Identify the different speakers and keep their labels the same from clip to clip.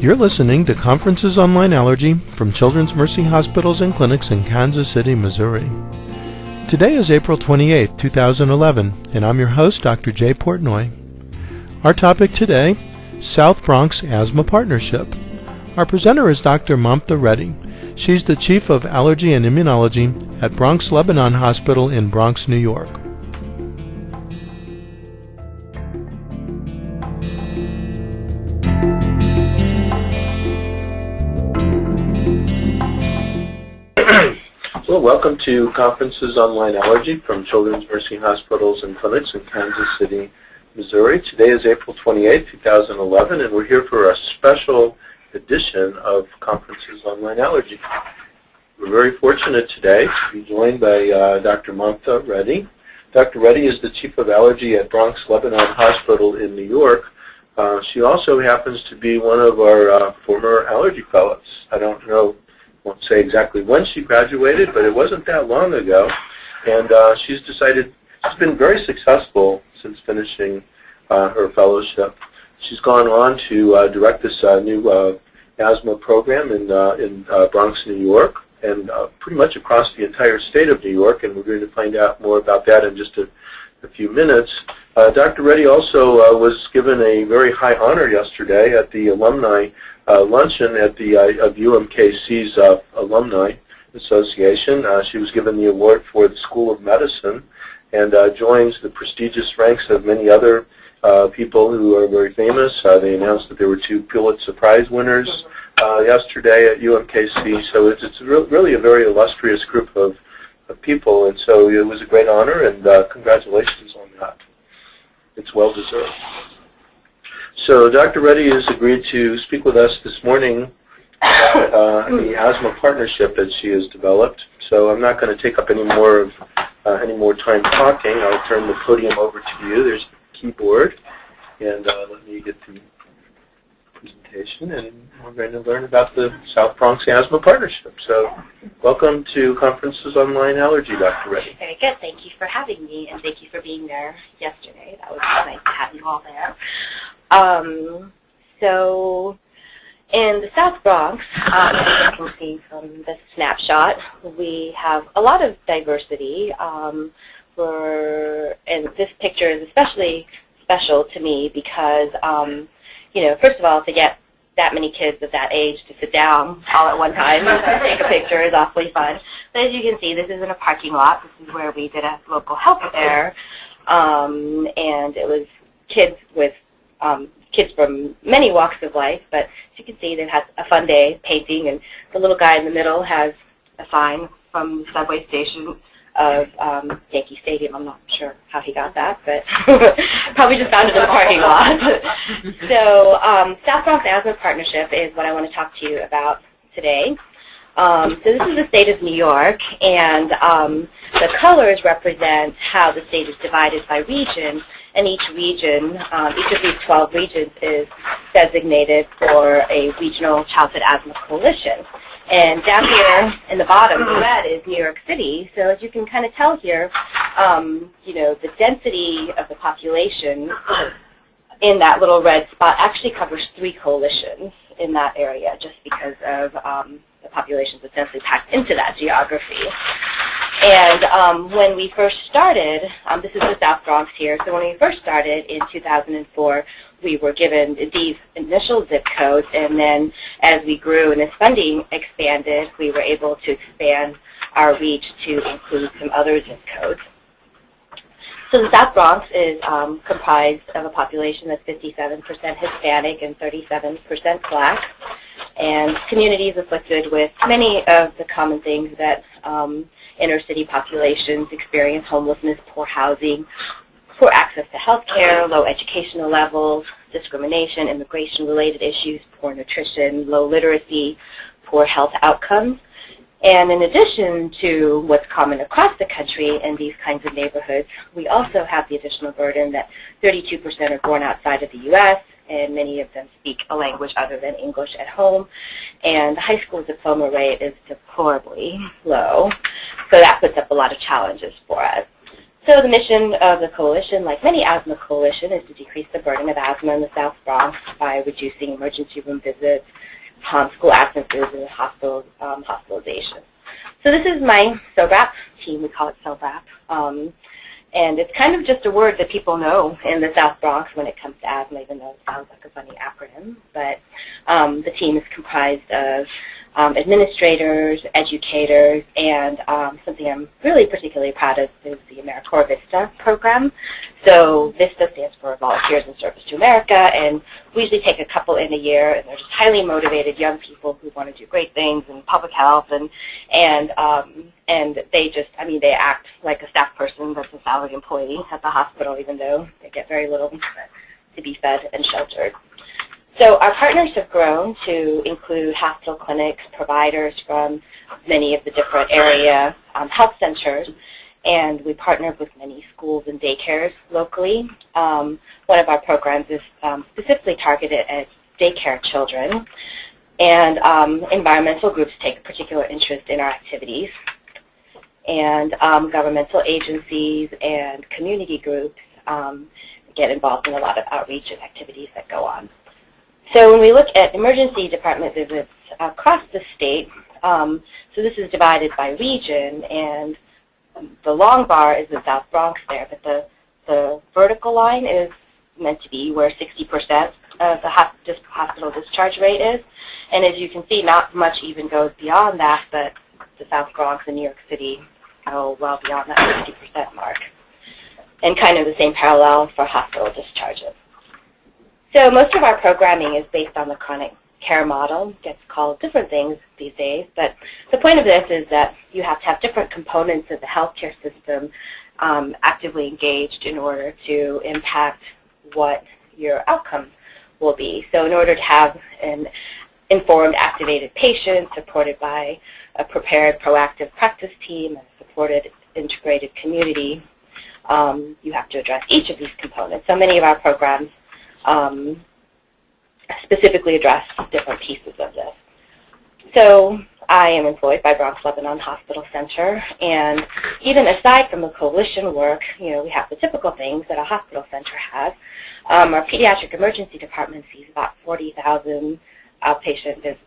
Speaker 1: You're listening to Conferences on Lyme Allergy from Children's Mercy Hospitals and Clinics in Kansas City, Missouri. Today is April 28, 2011, and I'm your host, Dr. Jay Portnoy. Our topic today, South Bronx Asthma Partnership. Our presenter is Dr. Mamta Reddy. She's the Chief of Allergy and Immunology at Bronx Lebanon Hospital in Bronx, New York.
Speaker 2: Well, welcome to Conferences on Lyme Allergy from Children's Mercy Hospitals and Clinics in Kansas City, Missouri. Today is April 28, 2011, and we're here for a special edition of Conferences on Lyme Allergy. We're very fortunate today to be joined by Dr. Mamta Reddy. Dr. Reddy is the Chief of Allergy at Bronx Lebanon Hospital in New York. She also happens to be one of our former allergy fellows. I won't say exactly when she graduated, but it wasn't that long ago. And she's been very successful since finishing her fellowship. She's gone on to direct this new asthma program in Bronx, New York, and pretty much across the entire state of New York, and we're going to find out more about that in just a few minutes. Dr. Reddy also was given a very high honor yesterday at the alumni luncheon at the of UMKC's Alumni Association. She was given the award for the School of Medicine and joins the prestigious ranks of many other people who are very famous. They announced that there were 2 Pulitzer Prize winners yesterday at UMKC, so it's really a very illustrious group of people, and so it was a great honor, and congratulations on that. It's well deserved. So Dr. Reddy has agreed to speak with us this morning about the asthma partnership that she has developed. So I'm not going to take up any more time talking. I'll turn the podium over to you. There's the keyboard, and let me get the presentation, and we're going to learn about the South Bronx Asthma Partnership. So welcome to Conferences on Lyme Allergy, Dr. Reddy.
Speaker 3: Very good. Thank you for having me, and thank you for being there yesterday. That was nice to have you all there. So in the South Bronx, as you can see from the snapshot, we have a lot of diversity. And this picture is especially special to me because, first of all, to get that many kids of that age to sit down all at one time and take a picture is awfully fun. But as you can see, this is in a parking lot. This is where we did a local health fair, and it was kids from many walks of life. But as you can see, they've had a fun day painting, and the little guy in the middle has a sign from the subway station of Yankee Stadium. I'm not sure how he got that, but probably just found it in the parking lot. So South Bronx Asthma Partnership is what I want to talk to you about today. So this is the state of New York, and the colors represent how the state is divided by region, and each region, each of these 12 regions is designated for a regional childhood asthma coalition. And down here in the bottom, the red is New York City. So as you can kind of tell here, the density of the population in that little red spot actually covers 3 coalitions in that area, just because of the population is essentially packed into that geography. And when we first started, this is the South Bronx here, so when we first started in 2004, we were given these initial zip codes, and then as we grew and as funding expanded, we were able to expand our reach to include some other zip codes. So the South Bronx is comprised of a population that's 57% Hispanic and 37% Black, and communities afflicted with many of the common things that inner city populations experience: homelessness, poor housing, poor access to health care, low educational levels, discrimination, immigration-related issues, poor nutrition, low literacy, poor health outcomes. And in addition to what's common across the country in these kinds of neighborhoods, we also have the additional burden that 32% are born outside of the U.S., and many of them speak a language other than English at home. And the high school diploma rate is deplorably low, so that puts up a lot of challenges for us. So the mission of the coalition, like many asthma coalition, is to decrease the burden of asthma in the South Bronx by reducing emergency room visits, school absences, and hospitalization. So this is my SOBRAP team. We call it SOBRAP. And it's kind of just a word that people know in the South Bronx when it comes to asthma, even though it sounds like a funny acronym. But the team is comprised of administrators, educators, and something I'm really particularly proud of is the AmeriCorps Vista program. So VISTA stands for Volunteers in Service to America, and we usually take a couple in a year, and they're just highly motivated young people who want to do great things in public health, and they just, I mean, they act like a staff person that's a salaried employee at the hospital, even though they get very little to be fed and sheltered. So our partners have grown to include hospital clinics, providers from many of the different area health centers, and we partnered with many schools and daycares locally. One of our programs is specifically targeted at daycare children, and environmental groups take a particular interest in our activities, and governmental agencies and community groups get involved in a lot of outreach and activities that go on. So when we look at emergency department visits across the state, so this is divided by region, and the long bar is the South Bronx there, but the vertical line is meant to be where 60% of the hospital discharge rate is. And as you can see, not much even goes beyond that, but the South Bronx and New York City go well beyond that 60% mark. And kind of the same parallel for hospital discharges. So most of our programming is based on the chronic care model. It gets called different things these days, but the point of this is that you have to have different components of the healthcare system actively engaged in order to impact what your outcome will be. So in order to have an informed, activated patient supported by a prepared, proactive practice team and supported, integrated community, you have to address each of these components. So many of our programs specifically address different pieces of this. So I am employed by Bronx Lebanon Hospital Center, and even aside from the coalition work, you know, we have the typical things that a hospital center has. Our pediatric emergency department sees about 40,000 outpatient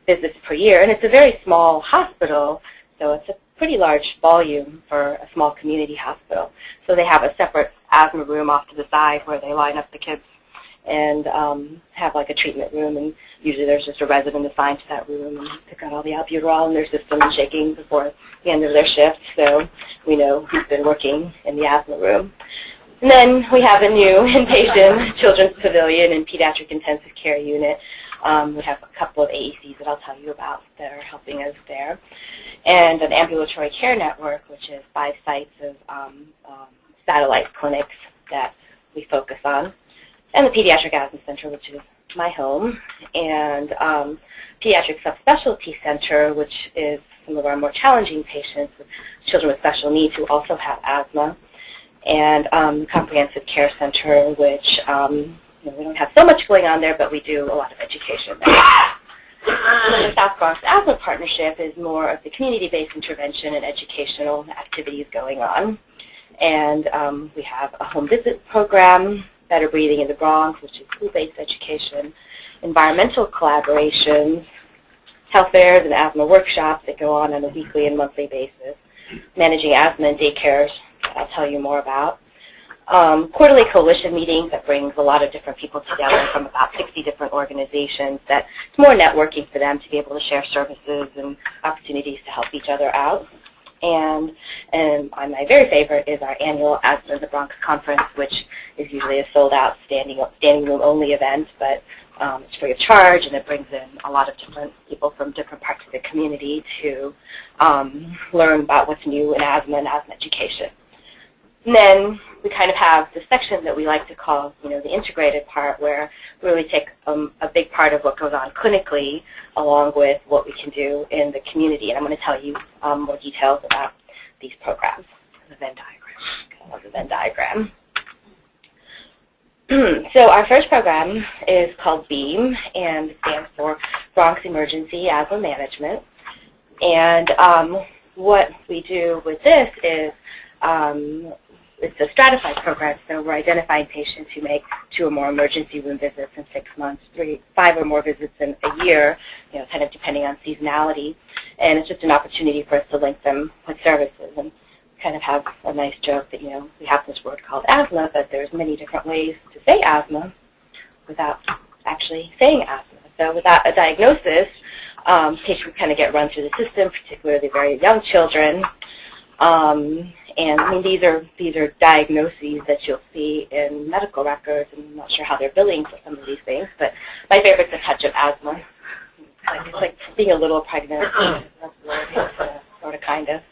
Speaker 3: visits per year, and it's a very small hospital, so it's a pretty large volume for a small community hospital. So they have a separate asthma room off to the side where they line up the kids and have like a treatment room, and usually there's just a resident assigned to that room, and they've got all the albuterol in their system and shaking before the end of their shift, so we know who's been working in the asthma room. And then we have a new inpatient children's pavilion and pediatric intensive care unit. We have a couple of AECs that I'll tell you about that are helping us there, and an ambulatory care network, which is 5 sites of satellite clinics that we focus on, and the Pediatric Asthma Center, which is my home, and Pediatric Subspecialty Center, which is some of our more challenging patients, children with special needs who also have asthma, and Comprehensive Care Center, which you know, we don't have so much going on there, but we do a lot of education there. The South Bronx Asthma Partnership is more of the community-based intervention and educational activities going on, and we have a home visit program, Better Breathing in the Bronx, which is school-based education, environmental collaborations, health fairs and asthma workshops that go on a weekly and monthly basis, managing asthma in daycares, I'll tell you more about, quarterly coalition meetings that brings a lot of different people together from about 60 different organizations. That it's more networking for them to be able to share services and opportunities to help each other out. And my very favorite is our annual Asthma in the Bronx conference, which is usually a sold-out standing room only event, but it's free of charge, and it brings in a lot of different people from different parts of the community to learn about what's new in asthma and asthma education. And then we kind of have the section that we like to call, you know, the integrated part, where we really take a big part of what goes on clinically along with what we can do in the community. And I'm going to tell you more details about these programs. The Venn diagram. I love the Venn diagram. So our first program is called BEAM, and it stands for Bronx Emergency Asthma Management. And what we do with this is it's a stratified program, so we're identifying patients who make 2 or more emergency room visits in 6 months, 5 or more visits in a year, kind of depending on seasonality. And it's just an opportunity for us to link them with services and kind of have a nice joke that, we have this word called asthma, but there's many different ways to say asthma without actually saying asthma. So without a diagnosis, patients kind of get run through the system, particularly very young children. And I mean, these are diagnoses that you'll see in medical records, and I'm not sure how they're billing for some of these things, but my favorite's a touch of asthma. It's like being a little pregnant, sort of, kind of.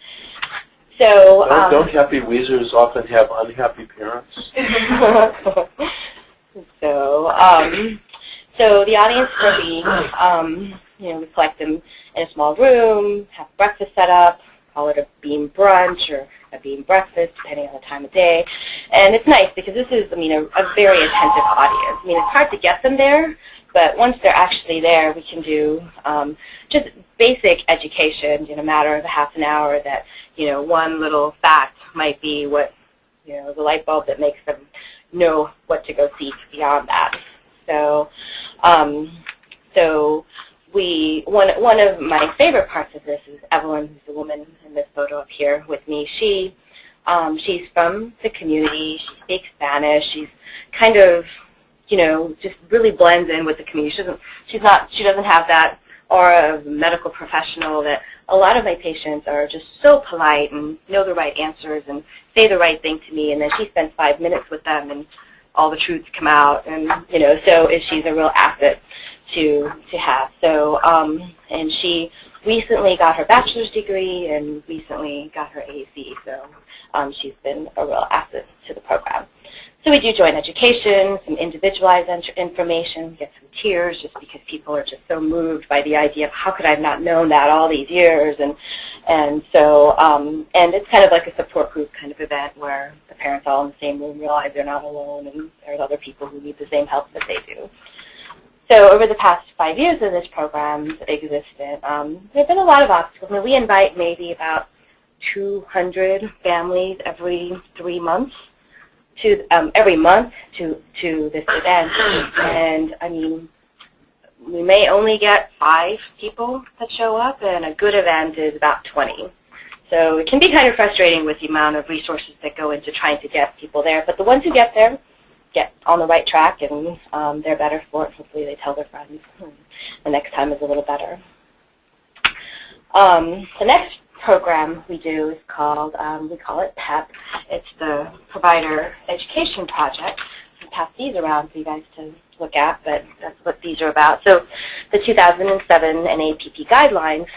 Speaker 3: So
Speaker 2: don't happy Weezers often have unhappy parents?
Speaker 3: So the audience for being, we collect them in a small room, have breakfast set up, call it a beam brunch or a beam breakfast, depending on the time of day. And it's nice because this is, a very attentive audience. It's hard to get them there, but once they're actually there, we can do just basic education in a matter of a half an hour that, one little fact might be what, the light bulb that makes them know what to go seek beyond that. So, one of my favorite parts of this is Evelyn, who's the woman in this photo up here with me. She's from the community. She speaks Spanish. She's kind of, just really blends in with the community. She doesn't have that aura of a medical professional that a lot of my patients are just so polite and know the right answers and say the right thing to me, and then she spends 5 minutes with them and all the truths come out, and so she's a real asset to have. So and she recently got her bachelor's degree and recently got her AAC, so she's been a real asset to the program. So we do joint education, some individualized information, get some tears just because people are just so moved by the idea of how could I have not known that all these years, and so and it's kind of like a support group kind of event where the parents all in the same room realize they're not alone and there's other people who need the same help that they do. So over the past 5 years of this program's existence, there have been a lot of obstacles. We invite maybe about 200 families every 3 months to this event, and we may only get 5 people that show up, and a good event is about 20. So it can be kind of frustrating with the amount of resources that go into trying to get people there, but the ones who get there get on the right track, and they're better for it. Hopefully they tell their friends, and the next time is a little better. The next program we do is called, we call it PEP. It's the Provider Education Project. I'll pass these around for you guys to look at, but that's what these are about. So the 2007 NAPP guidelines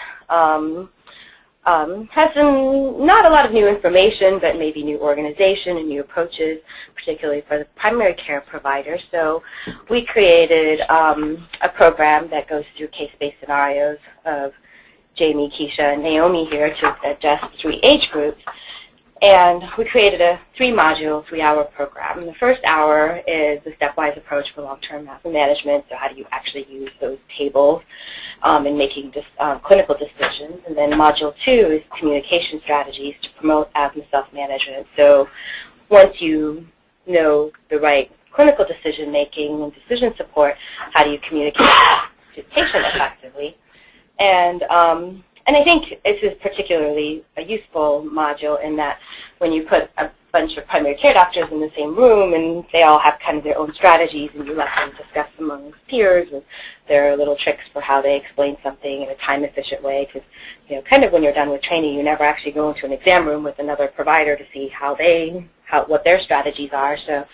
Speaker 3: has not a lot of new information, but maybe new organization and new approaches, particularly for the primary care providers. So we created a program that goes through case-based scenarios of Jamie, Keisha, and Naomi here to adjust 3 age groups. And we created a 3-module, 3-hour program. And the first hour is the stepwise approach for long-term asthma management, so how do you actually use those tables in making clinical decisions. And then module 2 is communication strategies to promote asthma self-management. So once you know the right clinical decision-making and decision support, how do you communicate to the patient effectively? And I think this is particularly a useful module in that when you put a bunch of primary care doctors in the same room and they all have kind of their own strategies and you let them discuss among peers and there are little tricks for how they explain something in a time-efficient way because, kind of when you're done with training, you never actually go into an exam room with another provider to see what their strategies are. So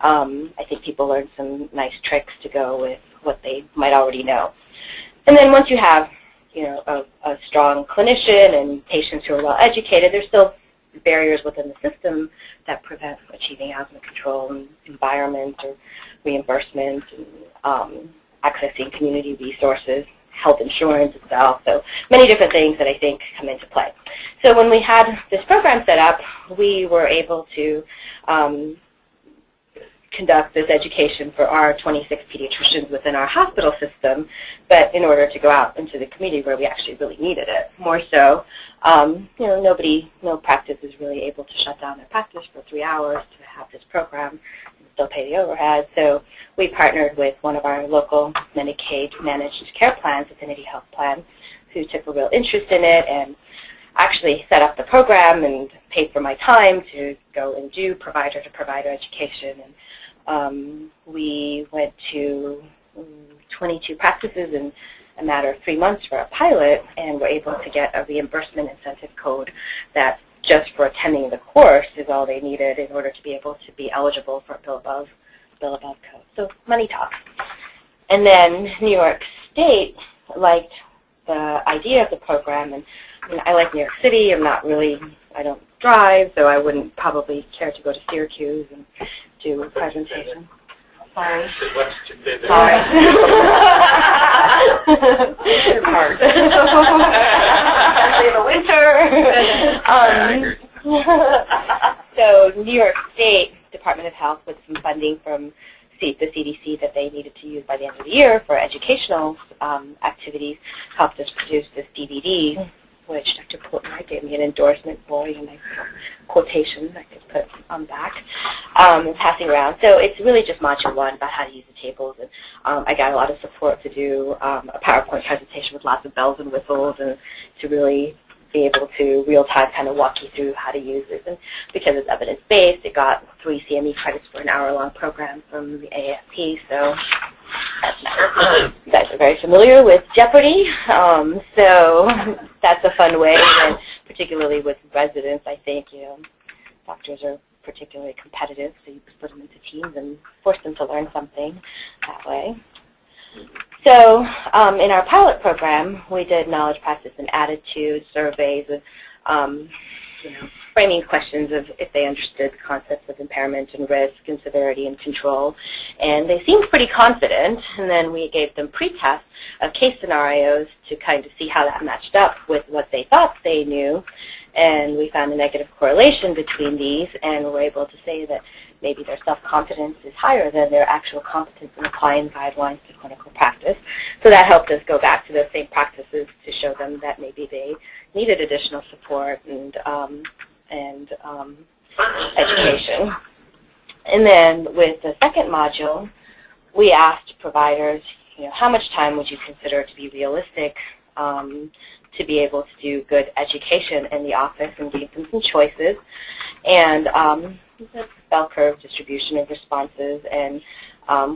Speaker 3: I think people learn some nice tricks to go with what they might already know. And then once you have a strong clinician and patients who are well educated, there's still barriers within the system that prevent achieving asthma control and environment or reimbursement and accessing community resources, health insurance itself, so many different things that I think come into play. So when we had this program set up, we were able to conduct this education for our 26 pediatricians within our hospital system, but in order to go out into the community where we actually really needed it. More so, no practice is really able to shut down their practice for 3 hours to have this program and still pay the overhead. So we partnered with one of our local Medicaid managed care plans, Affinity Health Plan, who took a real interest in it and actually set up the program and paid for my time to go and do provider-to-provider education. And we went to 22 practices in a matter of 3 months for a pilot, and were able to get a reimbursement incentive code that just for attending the course is all they needed in order to be able to be eligible for a bill above code. So money talks. And then New York State liked the idea of the program, and I like New York City. I don't drive, so I wouldn't probably care to go to Syracuse and do a presentation. Sorry. Sorry. It's hard. Especially in the winter. So New York State Department of Health, with some funding from the CDC that they needed to use by the end of the year for educational activities, helped us produce this DVD, which Dr. Portnoy gave me an endorsement for, a nice quotation I could put on back, and passing around. So it's really just Module 1 about how to use the tables. And I got a lot of support to do a PowerPoint presentation with lots of bells and whistles, and to really be able to real-time kind of walk you through how to use this. And because it's evidence-based, it got 3 CME credits for an hour-long program from the AFP. So you guys are very familiar with Jeopardy. So that's a fun way, and particularly with residents, I think, doctors are particularly competitive, so you split them into teams and force them to learn something that way. So in our pilot program, we did knowledge, practice, and attitude surveys with framing questions of if they understood the concepts of impairment and risk and severity and control. And they seemed pretty confident, and then we gave them pre-tests of case scenarios to kind of see how that matched up with what they thought they knew. And we found a negative correlation between these, and were able to say that maybe their self-confidence is higher than their actual competence in applying guidelines to clinical practice. So that helped us go back to those same practices to show them that maybe they needed additional support and education. And then with the second module, we asked providers, how much time would you consider to be realistic to be able to do good education in the office, and gave them some choices. And the bell curve distribution of responses, and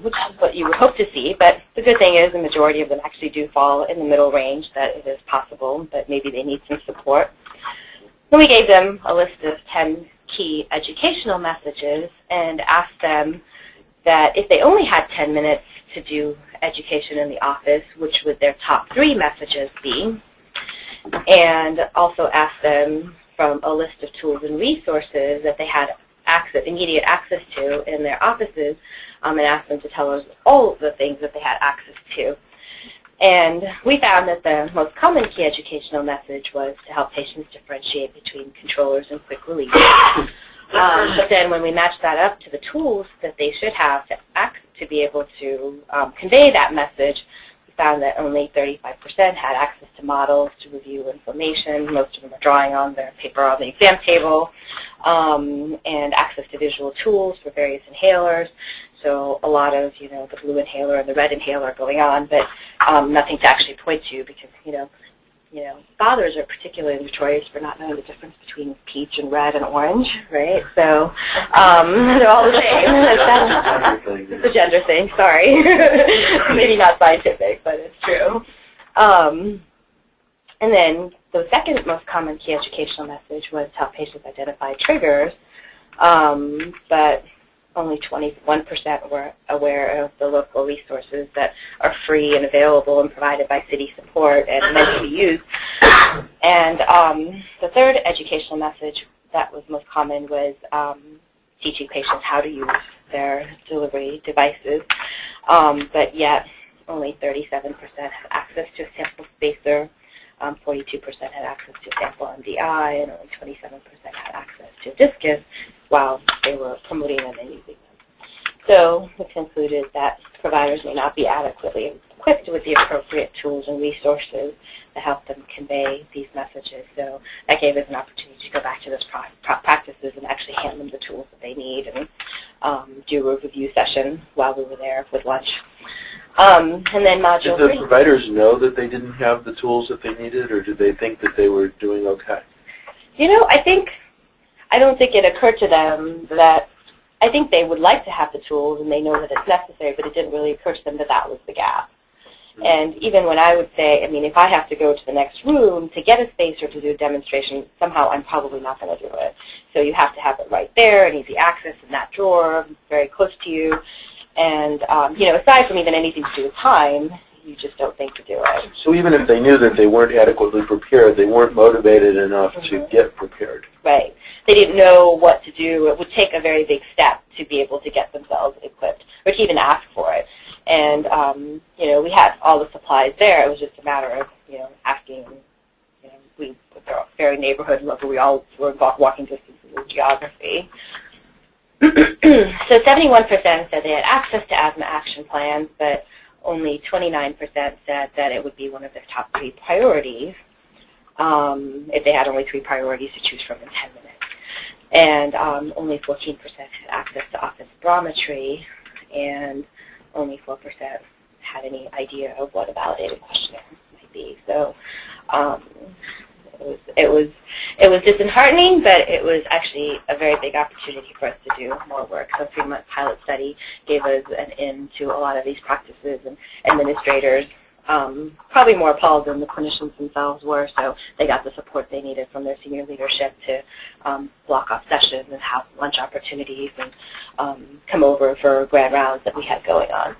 Speaker 3: which is what you would hope to see. But the good thing is the majority of them actually do fall in the middle range, that it is possible, but maybe they need some support. And we gave them a list of 10 key educational messages and asked them that if they only had 10 minutes to do education in the office, which would their top 3 messages be? And also asked them from a list of tools and resources that they had immediate access to in their offices, and asked them to tell us all of the things that they had access to. And we found that the most common key educational message was to help patients differentiate between controllers and quick release. But then when we matched that up to the tools that they should have to be able to convey that message, we found that only 35% had access to models to review information. Most of them are drawing on their paper on the exam table, and access to visual tools for various inhalers. So a lot of, the blue inhaler and the red inhaler going on, but nothing to actually point to, because, fathers are particularly notorious for not knowing the difference between peach and red and orange, right? So they're all the same. It's a gender thing, sorry. Maybe not scientific, but it's true. And then the second most common key educational message was to help patients identify triggers, but only 21% were aware of the local resources that are free and available and provided by city support and meant to be used. And the third educational message that was most common was teaching patients how to use their delivery devices, but yet only 37% had access to a sample spacer, 42% had access to a sample MDI, and only 27% had access to a discus while they were promoting them and using them. So we concluded that providers may not be adequately equipped with the appropriate tools and resources to help them convey these messages. So that gave us an opportunity to go back to those practices and actually hand them the tools that they need and do a review session while we were there with lunch. And then module 3.
Speaker 2: Did the providers know that they didn't have the tools that they needed, or did they think that they were doing okay?
Speaker 3: You know, I don't think it occurred to them that, I think they would like to have the tools and they know that it's necessary, but it didn't really occur to them that that was the gap. And even when I would say, I mean, if I have to go to the next room to get a space or to do a demonstration, somehow I'm probably not going to do it. So you have to have it right there and easy access in that drawer, very close to you. And, you know, aside from even anything to do with time, you just don't think to do it.
Speaker 2: So even if they knew that they weren't adequately prepared, they weren't motivated enough to get prepared.
Speaker 3: Right. They didn't know what to do. It would take a very big step to be able to get themselves equipped or to even ask for it. And, you know, we had all the supplies there. It was just a matter of, you know, asking. You know, we were very neighborhood local. We all were walking distances of geography. So 71% said they had access to asthma action plans, but only 29% said that it would be one of their top 3 priorities if they had only 3 priorities to choose from in 10 minutes. And only 14% had access to office spirometry, and only 4% had any idea of what a validated questionnaire might be. So it was disheartening, but it was actually a very big opportunity for us to do more work. So a 3-month pilot study gave us an in to a lot of these practices, and administrators probably more appalled than the clinicians themselves were, so they got the support they needed from their senior leadership to block off sessions and have lunch opportunities and come over for grand rounds that we had going on.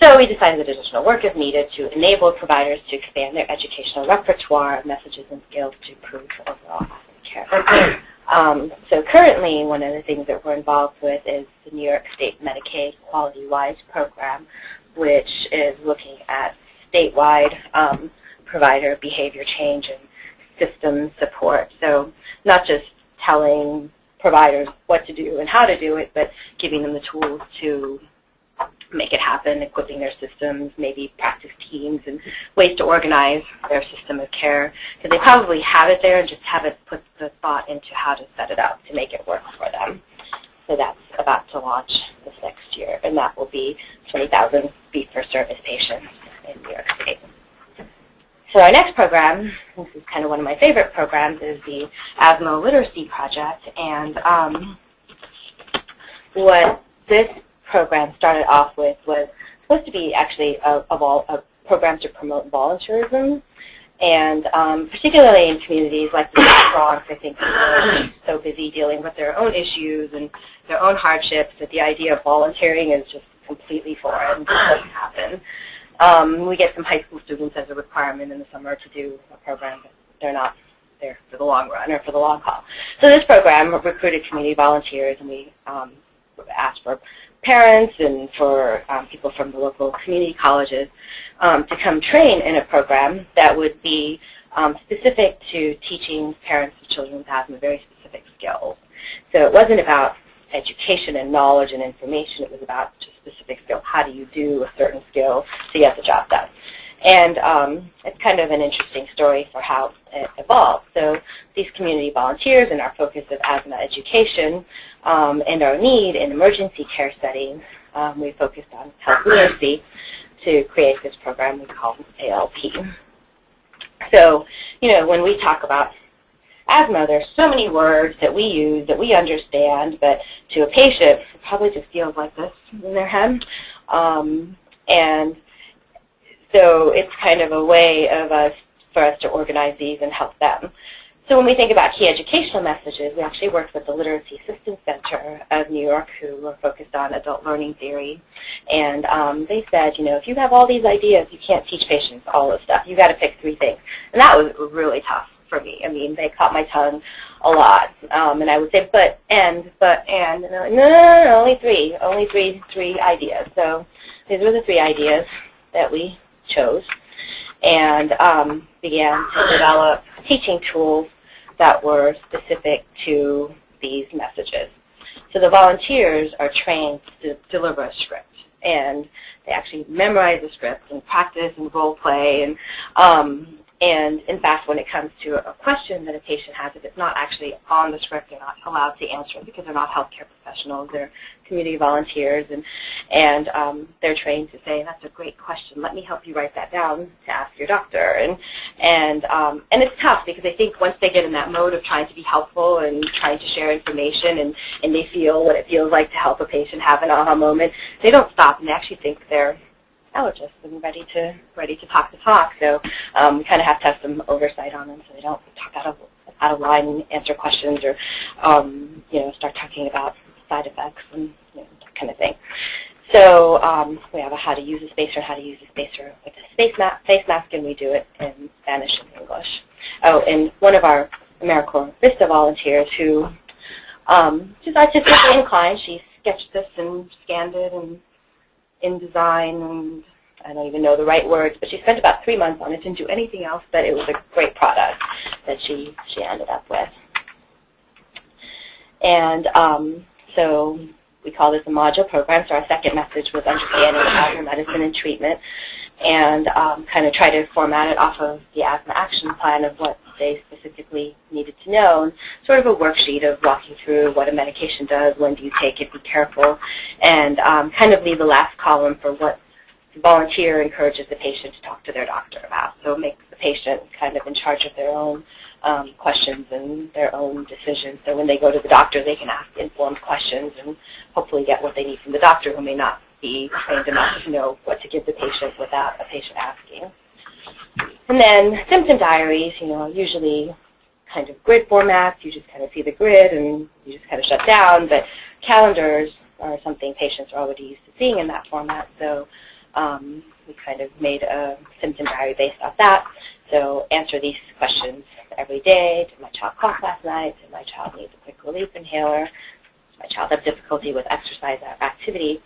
Speaker 3: So we decided that additional work is needed to enable providers to expand their educational repertoire of messages and skills to improve overall care. So currently, one of the things that we're involved with is the New York State Medicaid Quality Wise program, which is looking at statewide provider behavior change and system support. So not just telling providers what to do and how to do it, but giving them the tools to make it happen, equipping their systems, maybe practice teams and ways to organize their system of care. Because they probably have it there and just haven't put the thought into how to set it up to make it work for them. So that's about to launch this next year, and that will be 20,000 fee-for-service patients in New York State. So our next program, this is kind of one of my favorite programs, is the Asthma Literacy Project. And what this program started off with was supposed to be actually a program to promote volunteerism. And particularly in communities like the South Bronx, I think people are so busy dealing with their own issues and their own hardships that the idea of volunteering is just completely foreign. It doesn't happen. We get some high school students as a requirement in the summer to do a program, but they're not there for the long run or for the long haul. So this program recruited community volunteers, and we asked for parents and for people from the local community colleges to come train in a program that would be specific to teaching parents of children with asthma very specific skills. So it wasn't about education and knowledge and information. It was about just specific skills. How do you do a certain skill to get the job done? And it's kind of an interesting story for how it evolved. So these community volunteers and our focus of asthma education and our need in emergency care settings, we focused on health literacy to create this program we call ALP. So, you know, when we talk about asthma, there's so many words that we use that we understand, but to a patient, it probably just feels like this in their head. And so it's kind of a way of for us to organize these and help them. So when we think about key educational messages, we actually worked with the Literacy Assistance Center of New York, who were focused on adult learning theory. And they said, you know, if you have all these ideas, you can't teach patients all this stuff. You've got to pick 3 things. And that was really tough for me. I mean, they caught my tongue a lot. And I would say, and they're like, no, only three ideas. So these were the 3 ideas that we chose, and began to develop teaching tools that were specific to these messages. So the volunteers are trained to deliver a script, and they actually memorize the script and practice and role play. And in fact, when it comes to a question that a patient has, if it's not actually on the script, they're not allowed to answer it because they're not healthcare professionals. They're community volunteers, and they're trained to say, "That's a great question. Let me help you write that down to ask your doctor." And it's tough because I think once they get in that mode of trying to be helpful and trying to share information, and they feel what it feels like to help a patient have an aha moment, they don't stop, and they actually think they're allergists and ready to talk the talk. So we kind of have to have some oversight on them so they don't talk out of line and answer questions, or start talking about side effects and that kind of thing. So we have a how to use a spacer, how to use a spacer with a face mask, and we do it in Spanish and English. Oh, and one of our AmeriCorps Vista volunteers who she's artistically inclined, she sketched this and scanned it and InDesign, and I don't even know the right words, but she spent about 3 months on it, didn't do anything else, but it was a great product that she ended up with. And so we call this a module program, so our second message was understanding asthma medicine and treatment, and kind of try to format it off of the asthma action plan of what they specifically needed to know, and sort of a worksheet of walking through what a medication does, when do you take it, be careful, and kind of leave the last column for what the volunteer encourages the patient to talk to their doctor about. So it makes the patient kind of in charge of their own questions and their own decisions. So when they go to the doctor, they can ask informed questions and hopefully get what they need from the doctor, who may not be trained enough to know what to give the patient without a patient asking. And then symptom diaries, usually kind of grid formats. You just kind of see the grid and you just kind of shut down. But calendars are something patients are already used to seeing in that format. So we kind of made a symptom diary based off that. So answer these questions every day. Did my child cough last night? Did my child need a quick relief inhaler? Does my child have difficulty with exercise or activity?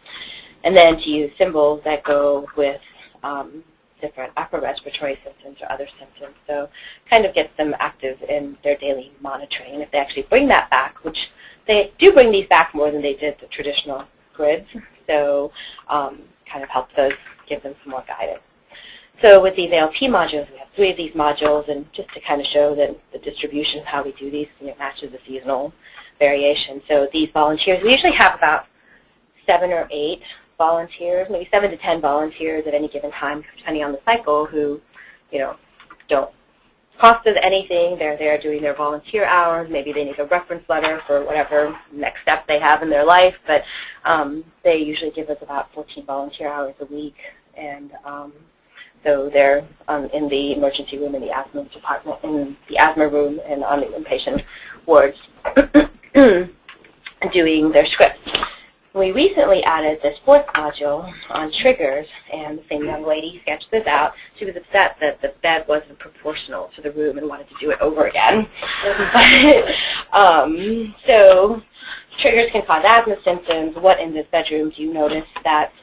Speaker 3: And then to use symbols that go with different upper respiratory symptoms or other symptoms. So kind of gets them active in their daily monitoring. And if they actually bring that back, which they do bring these back more than they did the traditional grids, so kind of helps us give them some more guidance. So with these ALP modules, we have 3 of these modules, and just to kind of show that the distribution of how we do these matches the seasonal variation. So these volunteers, we usually have about 7 or 8 volunteers, maybe 7 to 10 volunteers at any given time, depending on the cycle, who, don't cost us anything. They're there doing their volunteer hours. Maybe they need a reference letter for whatever next step they have in their life, but they usually give us about 14 volunteer hours a week, and so they're in the emergency room, in the asthma department, in the asthma room, and on the inpatient wards doing their scripts. We recently added this 4th module on triggers, and the same young lady sketched this out. She was upset that the bed wasn't proportional to the room and wanted to do it over again. So triggers can cause asthma symptoms. What in this bedroom do you notice that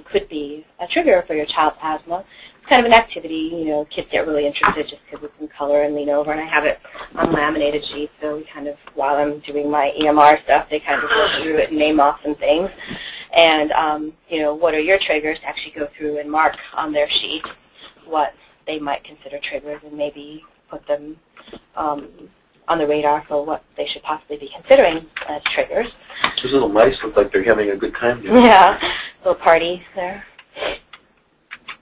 Speaker 3: could be a trigger for your child's asthma? It's kind of an activity. Kids get really interested just because it's in color and lean over, and I have it on laminated sheets, so we kind of, while I'm doing my EMR stuff, they kind of go through it and name off some things. And, what are your triggers, to actually go through and mark on their sheet what they might consider triggers, and maybe put them on the radar for what they should possibly be considering as triggers.
Speaker 2: Those little mice look like they're having a good time.
Speaker 3: Yeah, little party there.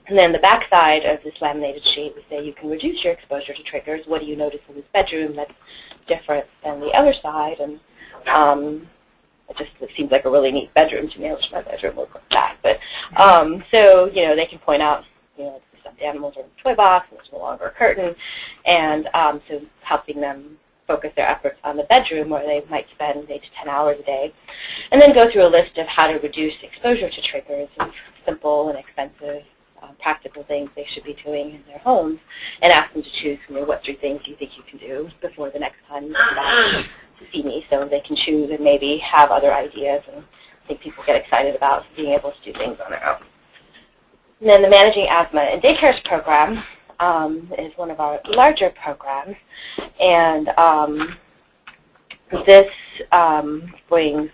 Speaker 3: And then the back side of this laminated sheet, we say you can reduce your exposure to triggers. What do you notice in this bedroom that's different than the other side? And it seems like a really neat bedroom to me. I wish my bedroom looked like that. But so they can point out the stuffed animals are in the toy box, and there's no longer a curtain, and so helping them focus their efforts on the bedroom, where they might spend 8 to 10 hours a day, and then go through a list of how to reduce exposure to triggers, and simple and expensive practical things they should be doing in their homes, and ask them to choose what 3 things you think you can do before the next time you come back to see me, so they can choose and maybe have other ideas. And I think people get excited about being able to do things on their own. And then the Managing Asthma in Daycares program is one of our larger programs, and this brings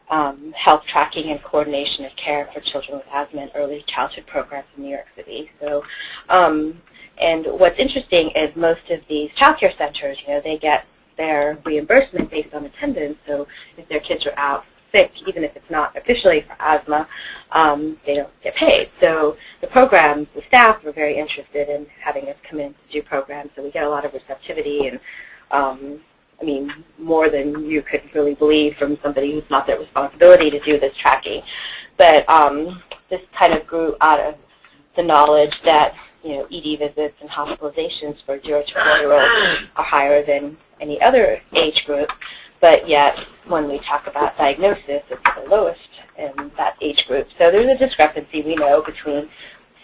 Speaker 3: health tracking and coordination of care for children with asthma and early childhood programs in New York City. So, and what's interesting is most of these child care centers, they get their reimbursement based on attendance. So if their kids are out sick, even if it's not officially for asthma, they don't get paid. So the programs, the staff were very interested in having us come in to do programs. So we get a lot of receptivity and I mean, more than you could really believe from somebody who's not their responsibility to do this tracking. But this kind of grew out of the knowledge that, ED visits and hospitalizations for 0 to 4-year-olds are higher than any other age group, but yet when we talk about diagnosis, it's the lowest in that age group. So there's a discrepancy, we know, between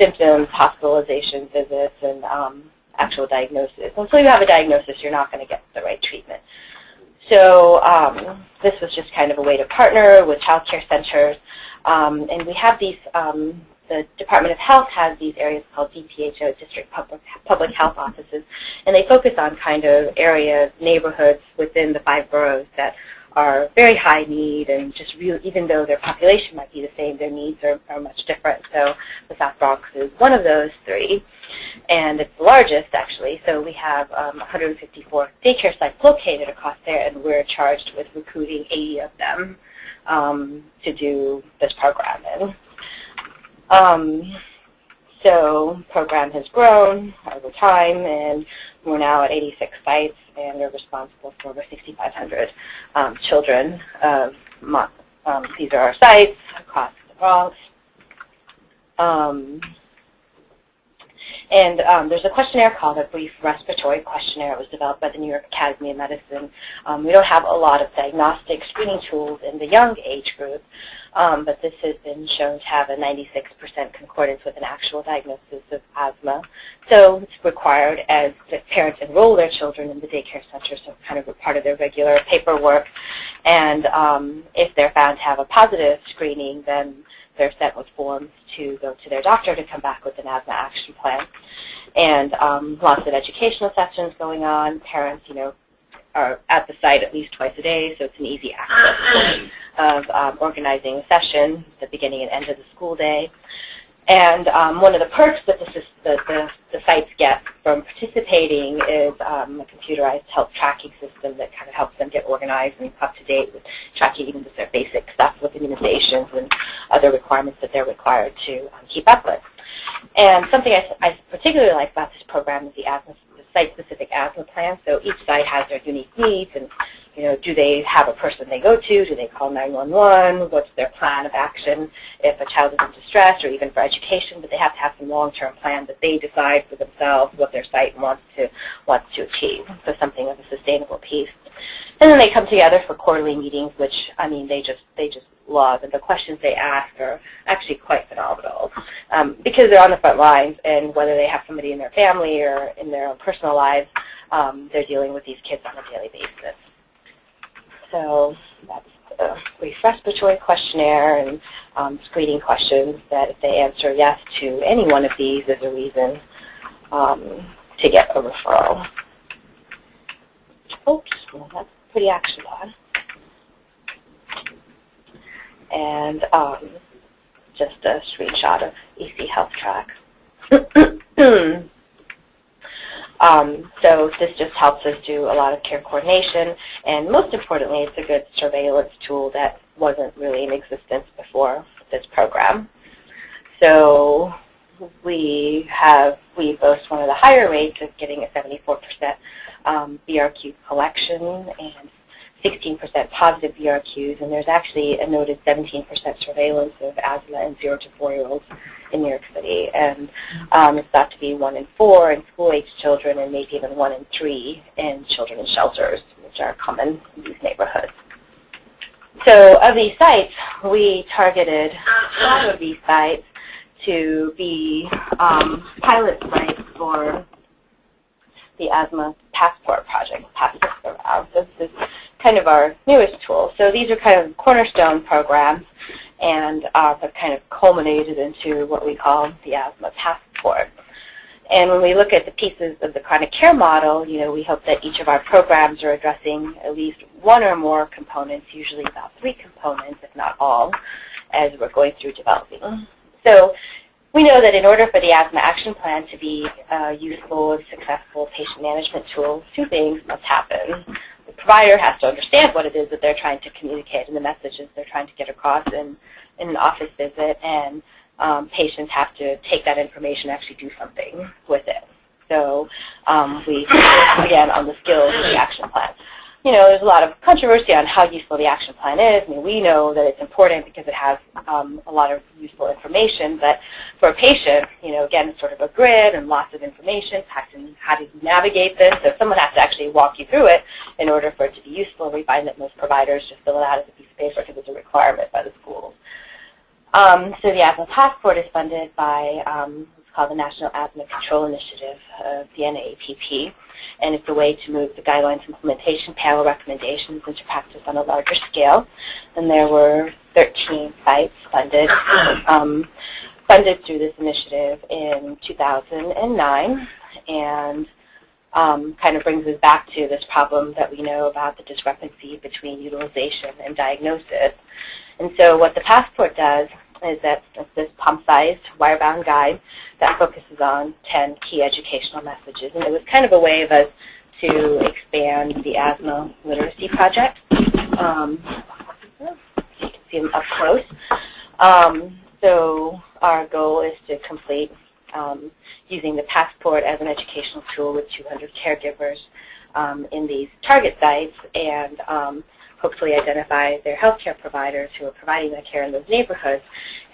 Speaker 3: symptoms, hospitalization visits, and actual diagnosis. Until you have a diagnosis, you're not going to get the right treatment. So this was just kind of a way to partner with child care centers. And we have these, the Department of Health has these areas called DPHO, District Public Health Offices, and they focus on kind of areas, neighborhoods within the 5 boroughs that are very high need, and just even though their population might be the same, their needs are much different. So the South Bronx is one of those 3, and it's the largest actually. So we have 154 daycare sites located across there, and we're charged with recruiting 80 of them to do this programming. So program has grown over time, and we're now at 86 sites, and we're responsible for over 6,500 children. These are our sites across the Bronx. And there's a questionnaire called a Brief Respiratory Questionnaire. It was developed by the New York Academy of Medicine. We don't have a lot of diagnostic screening tools in the young age group, but this has been shown to have a 96% concordance with an actual diagnosis of asthma. So it's required as the parents enroll their children in the daycare center, so kind of a part of their regular paperwork. And if they're found to have a positive screening, then they're sent with forms to go to their doctor to come back with an asthma action plan. And lots of educational sessions going on. Parents, are at the site at least twice a day, so it's an easy access of organizing a session at the beginning and end of the school day. And one of the perks that the sites get from participating is a computerized health tracking system that kind of helps them get organized and up to date with tracking even just their basic stuff with immunizations and other requirements that they're required to keep up with. And something I particularly like about this program is the site-specific asthma plan. So each site has their unique needs, and do they have a person they go to? Do they call 911? What's their plan of action if a child is in distress, or even for education? But they have to have some long-term plan that they decide for themselves what their site wants to achieve. So something of a sustainable piece. And then they come together for quarterly meetings, which they just love, and the questions they ask are actually quite phenomenal because they're on the front lines, and whether they have somebody in their family or in their own personal lives, they're dealing with these kids on a daily basis. So that's a brief respiratory questionnaire and screening questions that if they answer yes to any one of these is a reason to get a referral. Oops, well, that's pretty action-on. And just a screenshot of EC Health Track. So this just helps us do a lot of care coordination, and most importantly, it's a good surveillance tool that wasn't really in existence before this program. So we boast one of the higher rates of getting a 74% BRQ collection and 16% positive BRQs, and there's actually a noted 17% surveillance of asthma in 0 to 4-year-olds in New York City, and it's thought to be 1 in 4 in school-age children, and maybe even 1 in 3 in children in shelters, which are common in these neighborhoods. So of these sites, we targeted 5 of these sites to be pilot sites for the Asthma Passport Project, Passport Around. This is kind of our newest tool. So these are kind of cornerstone programs, and have kind of culminated into what we call the Asthma Passport. And when we look at the pieces of the chronic care model, we hope that each of our programs are addressing at least one or more components, usually about 3 components, if not all, as we're going through developing. So we know that in order for the Asthma Action Plan to be a useful and successful patient management tool, 2 things must happen. The provider has to understand what it is that they're trying to communicate and the messages they're trying to get across in an office visit, and patients have to take that information and actually do something with it. So we focus again on the skills of the action plan. There's a lot of controversy on how useful the action plan is. We know that it's important because it has a lot of useful information, but for a patient, again, it's sort of a grid and lots of information. How do you navigate this? So someone has to actually walk you through it in order for it to be useful. We find that most providers just fill it out as a piece of paper because it's a requirement by the schools. So the Asthma Passport is funded by what's called the National Asthma Control Initiative of the NAAPP, and it's a way to move the guidelines implementation panel recommendations into practice on a larger scale. And there were 13 sites funded through this initiative in 2009, and kind of brings us back to this problem that we know about the discrepancy between utilization and diagnosis. And so what the Passport does is that it's this palm-sized, wire-bound guide that focuses on 10 key educational messages. And it was kind of a way of us to expand the asthma literacy project. So you can see them up close. So our goal is to complete using the Passport as an educational tool with 200 caregivers in these target sites, and hopefully identify their healthcare providers who are providing that care in those neighborhoods.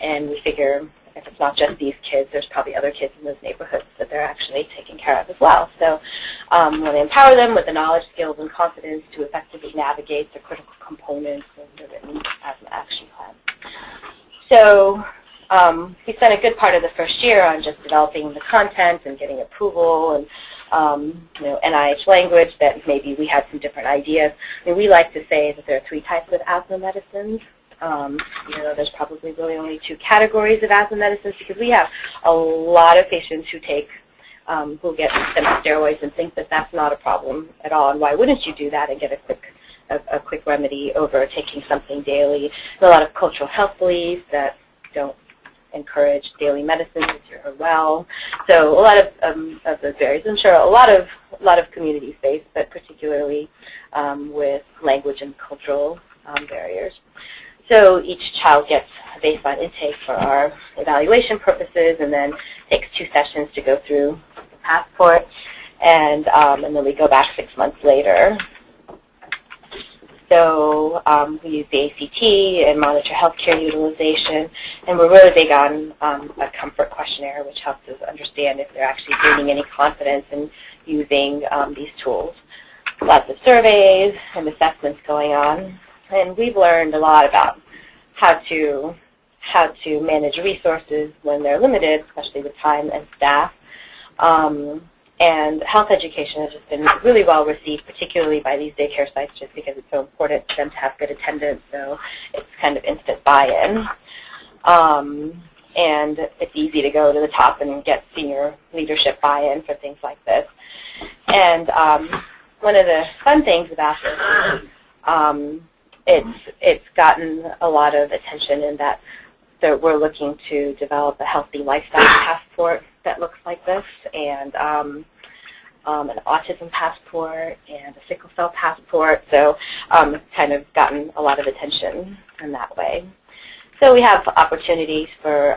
Speaker 3: And we figure if it's not just these kids, there's probably other kids in those neighborhoods that they're actually taking care of as well. So we empower them with the knowledge, skills, and confidence to effectively navigate the critical components of the written asthma action plan. So we spent a good part of the first year on just developing the content and getting approval and NIH language that maybe we had some different ideas. We like to say that there are 3 types of asthma medicines. There's probably really only 2 categories of asthma medicines, because we have a lot of patients who take who get systemic steroids and think that that's not a problem at all. And why wouldn't you do that and get a quick remedy over taking something daily? There's a lot of cultural health beliefs that don't encourage daily medicine if you're well. So a lot of those varies. I'm sure a lot of communities face, but particularly with language and cultural barriers. So each child gets a baseline intake for our evaluation purposes, and then takes 2 sessions to go through the Passport, and then we go back 6 months later. So we use the ACT and monitor healthcare utilization, and we're really big on a comfort questionnaire, which helps us understand if they're actually gaining any confidence in using these tools. Lots of surveys and assessments going on, and we've learned a lot about how to manage resources when they're limited, especially with time and staff. And health education has just been really well received, particularly by these daycare sites, just because it's so important for them to have good attendance, so it's kind of instant buy-in. And it's easy to go to the top and get senior leadership buy-in for things like this. And one of the fun things about this is it's gotten a lot of attention in that we're looking to develop a healthy lifestyle passport that looks like this, and an autism passport and a sickle cell passport. So it's kind of gotten a lot of attention in that way. So we have opportunities for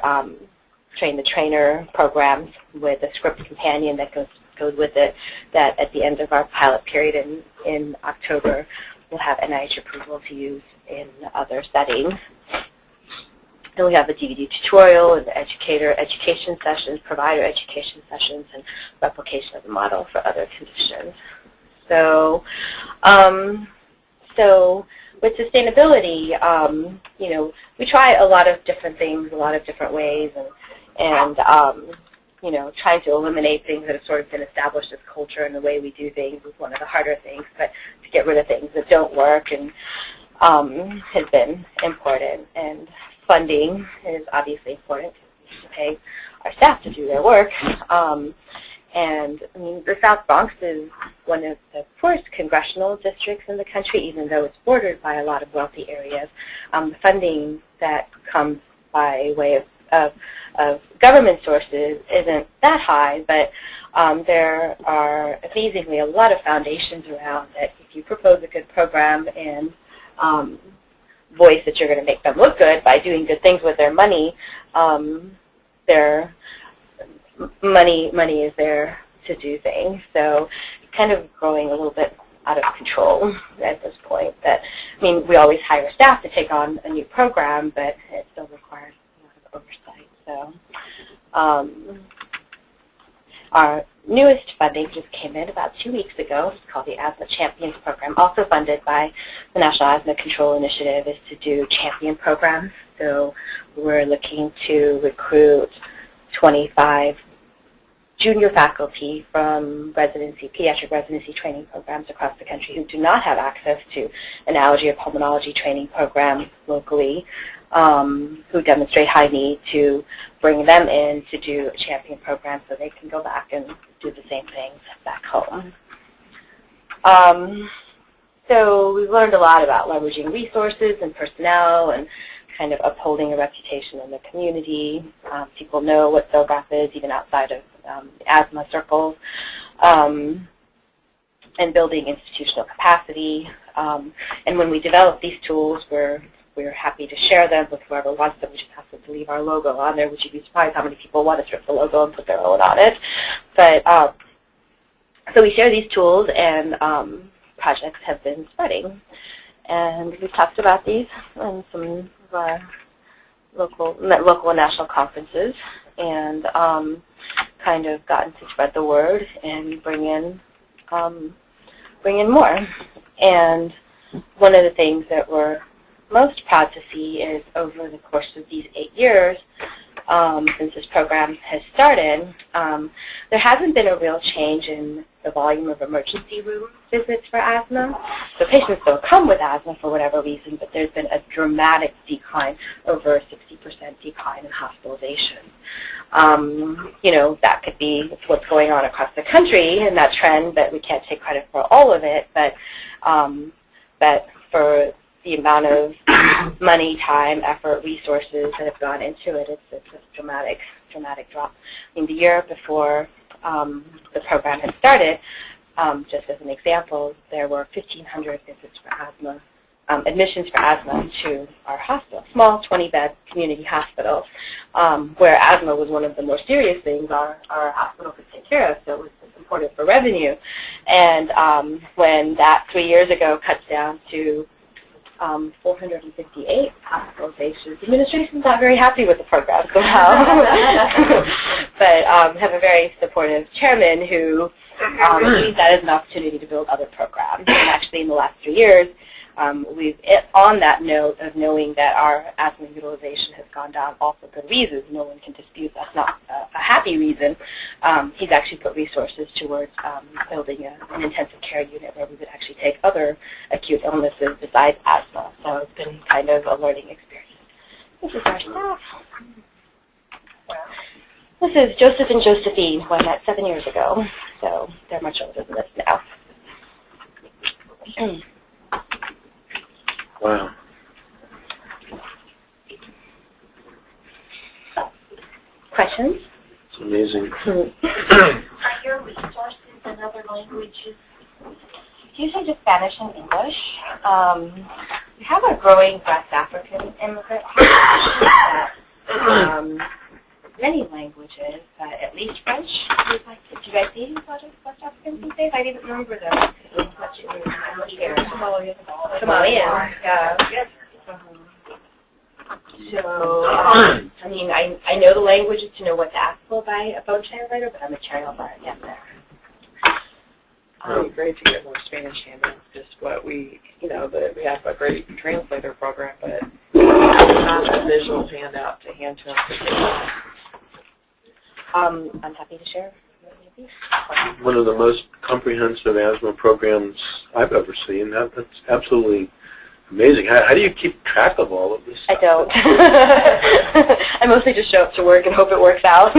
Speaker 3: train-the-trainer programs with a script companion that goes with it, that at the end of our pilot period in October, we'll have NIH approval to use in other settings. And we have a DVD tutorial and the educator education sessions, provider education sessions, and replication of the model for other conditions. So, with sustainability, we try a lot of different things, a lot of different ways, and trying to eliminate things that have sort of been established as culture, and the way we do things is one of the harder things, but to get rid of things that don't work and has been important. And funding is obviously important. We to pay our staff to do their work. And I mean, the South Bronx is one of the poorest congressional districts in the country, even though it's bordered by a lot of wealthy areas. The funding that comes by way of government sources isn't that high, but there are amazingly a lot of foundations around that if you propose a good program and voice that you're going to make them look good by doing good things with their money, money is there to do things. So it's kind of growing a little bit out of control at this point. That, I mean, we always hire staff to take on a new program, but it still requires a lot of oversight. So our newest funding just came in about 2 weeks ago. It's called the Asthma Champions Program, also funded by the National Asthma Control Initiative, is to do champion programs. So we're looking to recruit 25 junior faculty from pediatric residency training programs across the country who do not have access to an allergy or pulmonology training program locally, who demonstrate high need, to bring them in to do a champion program so they can go back and do the same things back home. So we've learned a lot about leveraging resources and personnel and kind of upholding a reputation in the community. People know what SOGAP is, even outside of asthma circles, and building institutional capacity. And when we develop these tools, we're happy to share them with whoever wants them. We just have to leave our logo on there, which you'd be surprised how many people want to strip the logo and put their own on it. But so we share these tools, and projects have been spreading. And we've talked about these in some of our local and national conferences, and kind of gotten to spread the word and bring in more. And one of the things that we're most proud to see is over the course of these 8 years, since this program has started, there hasn't been a real change in the volume of emergency room visits for asthma. So patients don't come with asthma for whatever reason, but there's been a dramatic decline, over a 60% decline in hospitalization. You know, that could be what's going on across the country in that trend, but we can't take credit for all of it. But for the amount of money, time, effort, resources that have gone into it, it's a dramatic drop. I mean, the year before the program had started, just as an example, there were 1,500 visits for asthma, admissions for asthma to our hospital, small 20-bed community hospitals, where asthma was one of the more serious things our hospital could take care of, so it was important for revenue. And when that 3 years ago cuts down to 458 hospitalizations, the administration's not very happy with the program somehow, but have a very supportive chairman who sees that as an opportunity to build other programs. And actually in the last 3 years, we've, on that note of knowing that our asthma utilization has gone down all for good reasons, no one can dispute that's not a happy reason, he's actually put resources towards building an intensive care unit where we would actually take other acute illnesses besides asthma. So it's been kind of a learning experience. This is our staff. This is Joseph and Josephine, who I met 7 years ago, so they're much older than this now.
Speaker 2: Wow.
Speaker 3: Questions?
Speaker 2: It's amazing.
Speaker 3: Are your resources in other languages? It's usually just Spanish and English. We have a growing West African immigrant population that many languages, at least French. Do you guys see a lot of West Africans these days? I didn't remember them. Somalian, yeah. So, I mean, I know the languages to know what to ask for by a phone translator, but I'm a child by a there.
Speaker 4: It'd be great to get more Spanish handouts. Just what we have a great translator program, but not a visual handout to hand to them.
Speaker 3: I'm happy to share.
Speaker 2: One of the most comprehensive asthma programs I've ever seen. That's absolutely Amazing. How do you keep track of all of this stuff?
Speaker 3: I don't. I mostly just show up to work and hope it works out.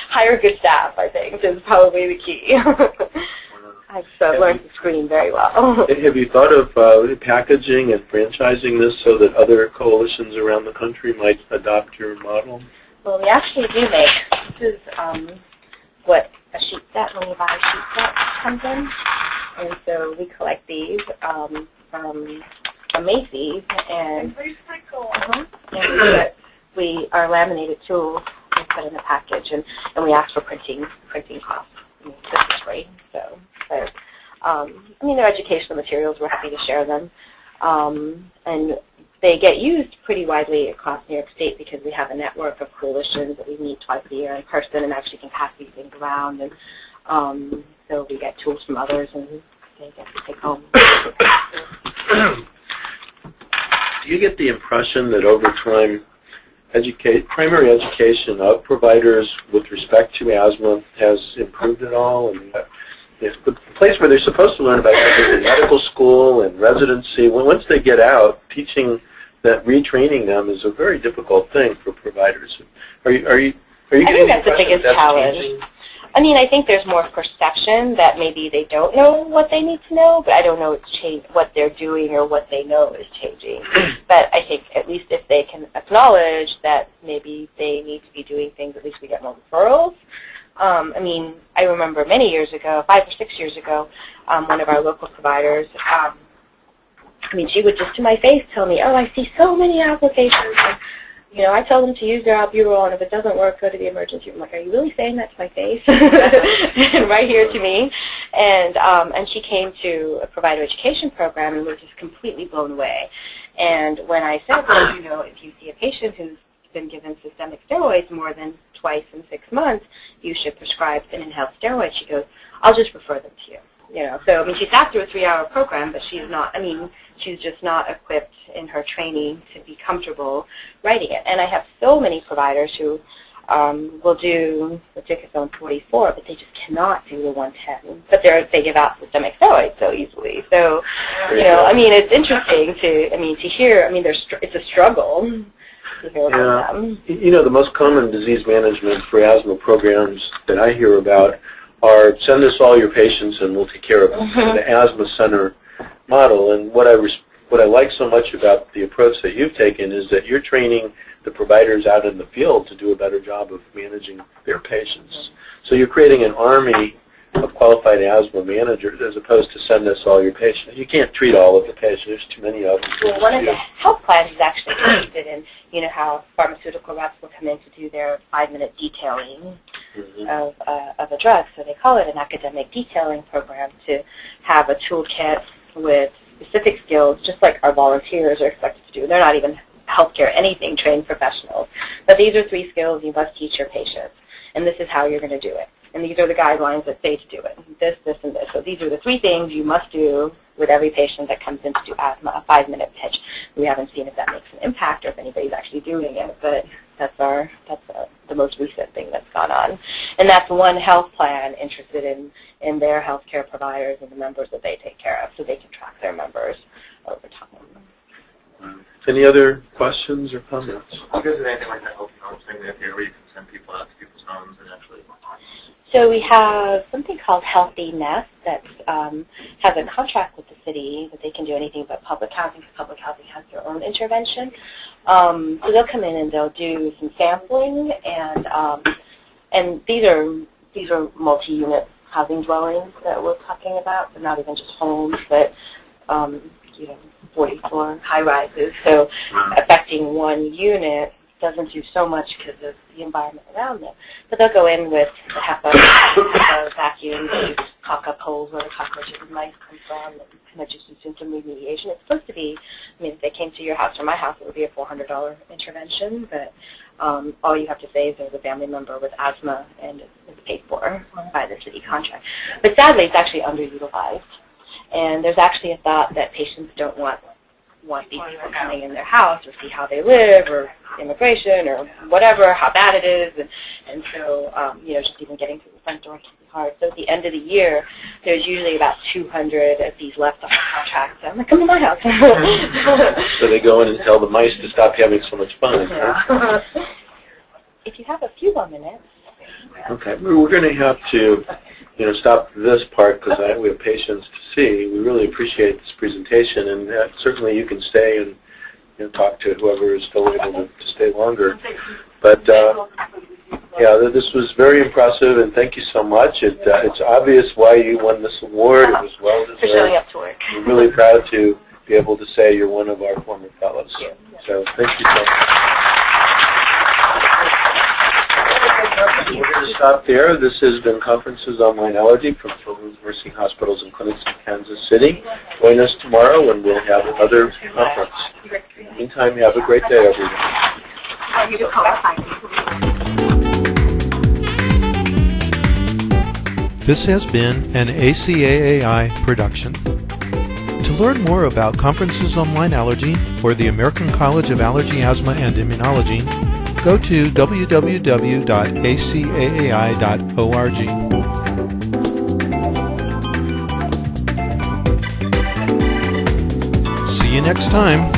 Speaker 3: Hire good staff, I think, is probably the key. I've learned to screen very well.
Speaker 2: Have you thought of packaging and franchising this so that other coalitions around the country might adopt your model?
Speaker 3: Well, we actually do make, this is what a sheet set, when you buy a sheet set, comes in. And so we collect these from Macy's, and we are laminated tools we put in the package, and we ask for printing costs. I mean, this is free, so. But, I mean, they're educational materials. We're happy to share them. And they get used pretty widely across New York State because we have a network of coalitions that we meet twice a year in person and actually can pass these things around. And so we get tools from others and they get to take home.
Speaker 2: Do you get the impression that over time, primary education of providers with respect to asthma has improved at all? And the place where they're supposed to learn about it in medical school and residency, once they get out, teaching that, retraining them is a very difficult thing for providers. Are you
Speaker 3: I think that's the biggest challenge. I mean, I think there's more perception that maybe they don't know what they need to know, but I don't know what they're doing or what they know is changing. But I think at least if they can acknowledge that maybe they need to be doing things, at least we get more referrals. I mean, I remember many years ago, 5 or 6 years ago, one of our local providers, I mean, she would just to my face tell me, oh, I see so many applications. And, you know, I tell them to use their albuterol, and if it doesn't work, go to the emergency room. I'm like, are you really saying that to my face? And right here to me. And she came to a provider education program and was just completely blown away. And when I said, well, you know, if you see a patient who's been given systemic steroids more than twice in 6 months, you should prescribe an inhaled steroid. She goes, I'll just refer them to you. You know, so I mean, she sat through a 3-hour program, but she's not. I mean, she's just not equipped in her training to be comfortable writing it. And I have so many providers who will do the Dicazone 44, but they just cannot do the 110. But they give out systemic steroids so easily. So, you know, I mean, it's interesting to hear. I mean, it's a struggle.
Speaker 2: Yeah. You know, the most common disease management for asthma programs that I hear about are send us all your patients and we'll take care of them. The asthma center model. And what I like so much about the approach that you've taken is that you're training the providers out in the field to do a better job of managing their patients. So you're creating an army of qualified asthma managers as opposed to send us all your patients. You can't treat all of the patients. There's too many of them.
Speaker 3: Well, one of the health plans is actually interested in, you know, how pharmaceutical reps will come in to do their 5-minute detailing of a drug. So they call it an academic detailing program to have a toolkit with specific skills, just like our volunteers are expected to do. They're not even healthcare anything trained professionals. But these are 3 skills you must teach your patients, and this is how you're going to do it. And these are the guidelines that say to do it, this, this, and this. So these are the 3 things you must do with every patient that comes in to do asthma, a 5-minute pitch. We haven't seen if that makes an impact or if anybody's actually doing it, but that's the most recent thing that's gone on. And that's one health plan interested in their healthcare providers and the members that they take care of so they can track their members over time.
Speaker 2: Any other questions or comments?
Speaker 5: I guess anything like that health counseling that where you can send people out to people's homes and actually.
Speaker 3: So we have something called Healthy Nest that has a contract with the city that they can do anything but public housing, because public housing has their own intervention. So they'll come in and they'll do some sampling, and these are multi-unit housing dwellings that we're talking about. They're not even just homes, but you know, 40-floor high-rises. So affecting one unit doesn't do so much because of the environment around them. But they'll go in with the HEPA vacuum, they caulk up holes where the cockroaches and mice come from, and kind of just do some remediation. It's supposed to be, I mean, if they came to your house or my house, it would be a $400 intervention, but all you have to say is there's a family member with asthma and it's paid for by the city contract. But sadly, it's actually underutilized. And there's actually a thought that patients don't want these people coming in their house or see how they live or immigration or whatever, how bad it is. And so, you know, just even getting to the front door can be hard. So at the end of the year, there's usually about 200 of these left on the contract. So I'm like, come to my house.
Speaker 2: So they go in and tell the mice to stop having so much fun. Huh?
Speaker 3: If you have a few more minutes.
Speaker 2: Okay, we're going to have to, stop this part because we have patients to see. We really appreciate this presentation, and certainly you can stay and talk to whoever is still able to stay longer. But yeah, this was very impressive, and thank you so much. It's obvious why you won this award. It was well deserved.
Speaker 3: For showing up to work.
Speaker 2: We're really proud to be able to say you're one of our former fellows. So thank you so much. We're going to stop there. This has been Conferences on Lyme Allergy from Children's Mercy Hospitals and Clinics in Kansas City. Join us tomorrow when we'll have another conference. Meantime, have a great day, everyone.
Speaker 1: This has been an ACAAI production. To learn more about Conferences on Lyme Allergy or the American College of Allergy, Asthma, and Immunology, go to www.acaai.org. See you next time.